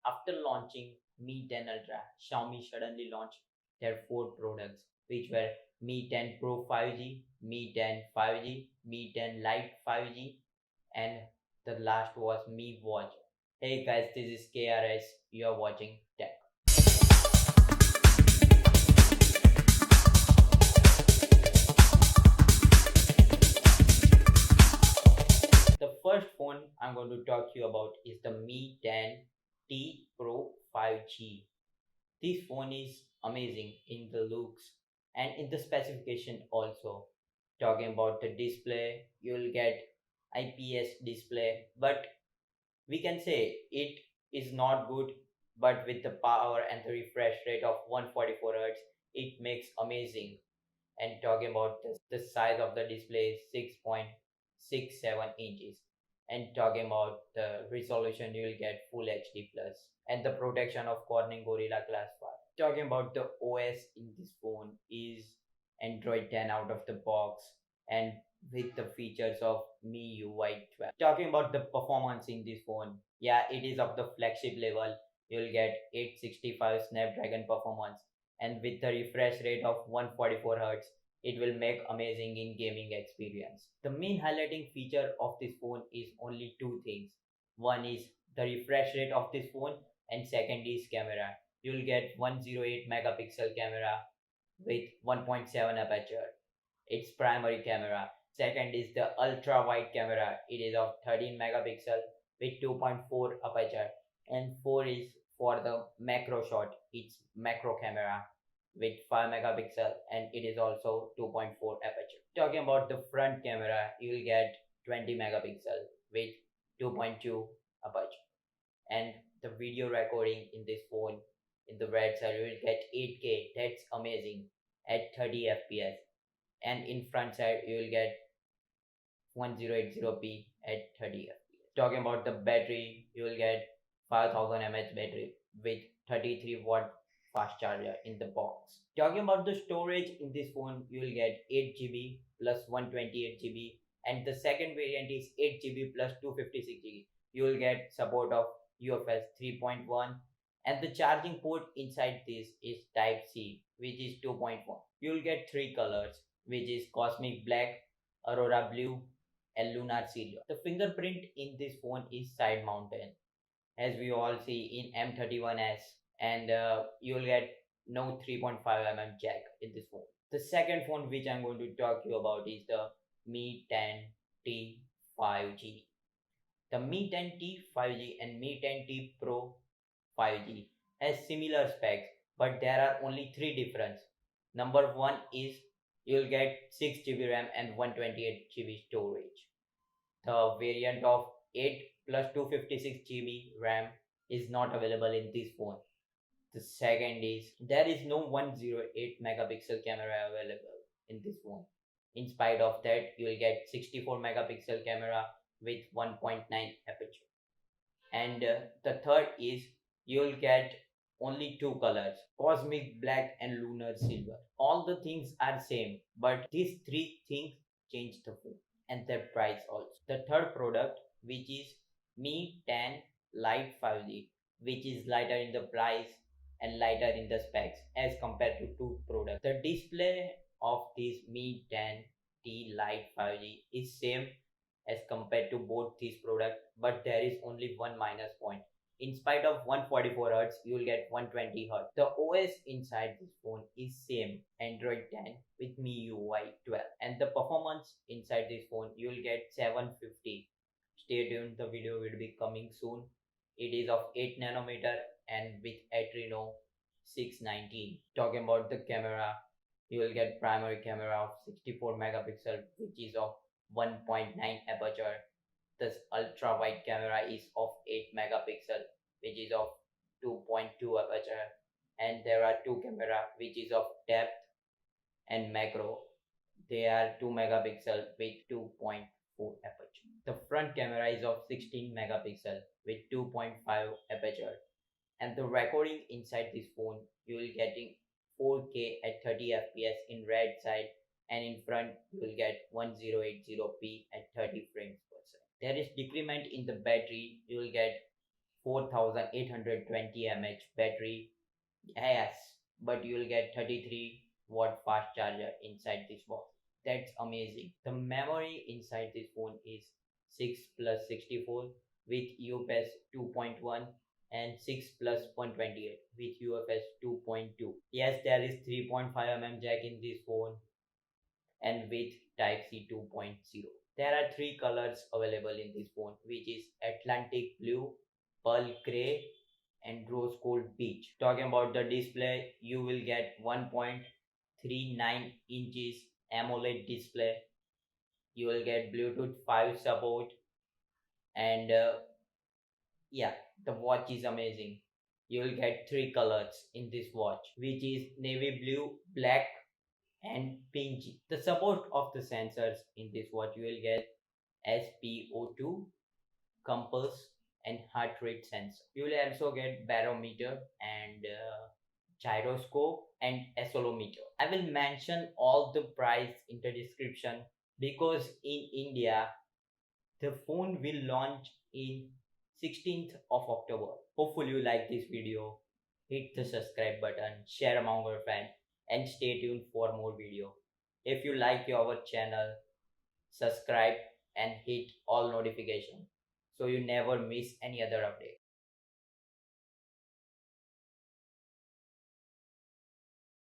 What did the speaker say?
After launching Mi 10 Ultra, Xiaomi suddenly launched their four products, which were Mi 10 Pro 5G, Mi 10 5G, Mi 10 Lite 5G, and the last was Mi Watch. Hey guys, this is KRS. You are watching Tech. The first phone I'm going to talk to you about is the Mi 10T Pro 5G. This phone is amazing in the looks and in the specification also. Talking about the display, you'll get IPS display, but we can say it is not good, but with the power and the refresh rate of 144 Hz, it makes amazing. And talking about this, the size of the display is 6.67 inches. And talking about the resolution, you will get full HD plus and the protection of Corning Gorilla Glass 5. Talking about the OS in this phone is Android 10 out of the box and with the features of MIUI 12. Talking about the performance in this phone, yeah, it is of the flagship level. You'll get 865 Snapdragon performance and with the refresh rate of 144 Hz, it will make amazing in gaming experience. The main highlighting feature of this phone is only two things. One is the refresh rate of this phone and second is camera. You'll get 108 megapixel camera with 1.7 aperture. Its primary camera. Second is the ultra wide camera. It is of 13 megapixel with 2.4 aperture. And 4 is for the macro shot. It's macro camera with 5 megapixel and it is also 2.4 aperture. Talking about the front camera, you will get 20 megapixel with 2.2 aperture. And the video recording in this phone in the right side you will get 8K. That's amazing at 30 fps, and in front side you will get 1080p at 30 fps. Talking about the battery, you will get 5000 mAh battery with 33 watt fast charger in the box. Talking about the storage in this phone, you will get 8 GB plus 128 GB, and the second variant is 8 GB plus 256 GB. You will get support of UFS 3.1, and the charging port inside this is Type C, which is 2.1. You will get three colors, which is Cosmic Black, Aurora Blue, and Lunar Silver. The fingerprint in this phone is side mounted, as we all see in M31s, and you'll get no 3.5 jack in this phone. The second phone which I'm going to talk to you about is the Mi 10T 5G. The Mi 10T 5G and Mi 10T Pro 5G has similar specs, but there are only three differences. Number one is you'll get 6 GB RAM and 128 GB storage. The variant of 8 plus 256 GB RAM is not available in this phone. The second is there is no 108 megapixel camera available in this phone. In spite of that, you will get 64 megapixel camera with 1.9 aperture. And the third is you will get only two colors, cosmic black and lunar silver. All the things are same, but these three things change the phone and their price also. The third product, which is Mi 10 Lite 5G, which is lighter in the price and lighter in the specs as compared to two products. The display of this Mi 10T Lite 5G is same as compared to both these products, but there is only one minus point. In spite of 144 Hz, you will get 120 Hz. The OS inside this phone is same Android 10 with MIUI 12, and the performance inside this phone you will get 750. Stay tuned, the video will be coming soon. It is of 8 nanometer and with Adreno 619. Talking about the camera, you will get primary camera of 64 megapixel, which is of 1.9 aperture. This ultra wide camera is of 8 megapixel, which is of 2.2 aperture, and there are two camera which is of depth and macro. They are 2 megapixel with 2.4 aperture. The front camera is of 16 megapixel with 2.5 aperture, and the recording inside this phone you will getting 4K at 30 fps in red side, and in front you will get 1080p at 30 frames per second. There is decrement in the battery. You will get 4820 mAh battery. Yes, but you'll get 33-watt fast charger inside this box. That's amazing. The memory inside this phone is 6 plus 64 with UFS 2.1 and 6 plus 128 with UFS 2.2. Yes, there is 3.5 jack in this phone and with Type C 2.0. There are three colors available in this phone, which is Atlantic Blue, Pearl Grey, and Rose Gold Peach. Talking about the display, you will get 1.39 inches AMOLED display. You will get Bluetooth 5 support, and yeah, the watch is amazing. You will get three colors in this watch, which is navy blue, black, and pinky. The support of the sensors in this watch, you will get SpO2, compass, and heart rate sensor. You will also get barometer and gyroscope and accelerometer. I will mention all the price in the description because in India the phone will launch in 16th of October. Hopefully you like this video. Hit the subscribe button, share among your friends, and stay tuned for more video. If you like our channel, subscribe and hit all notifications so you never miss any other update.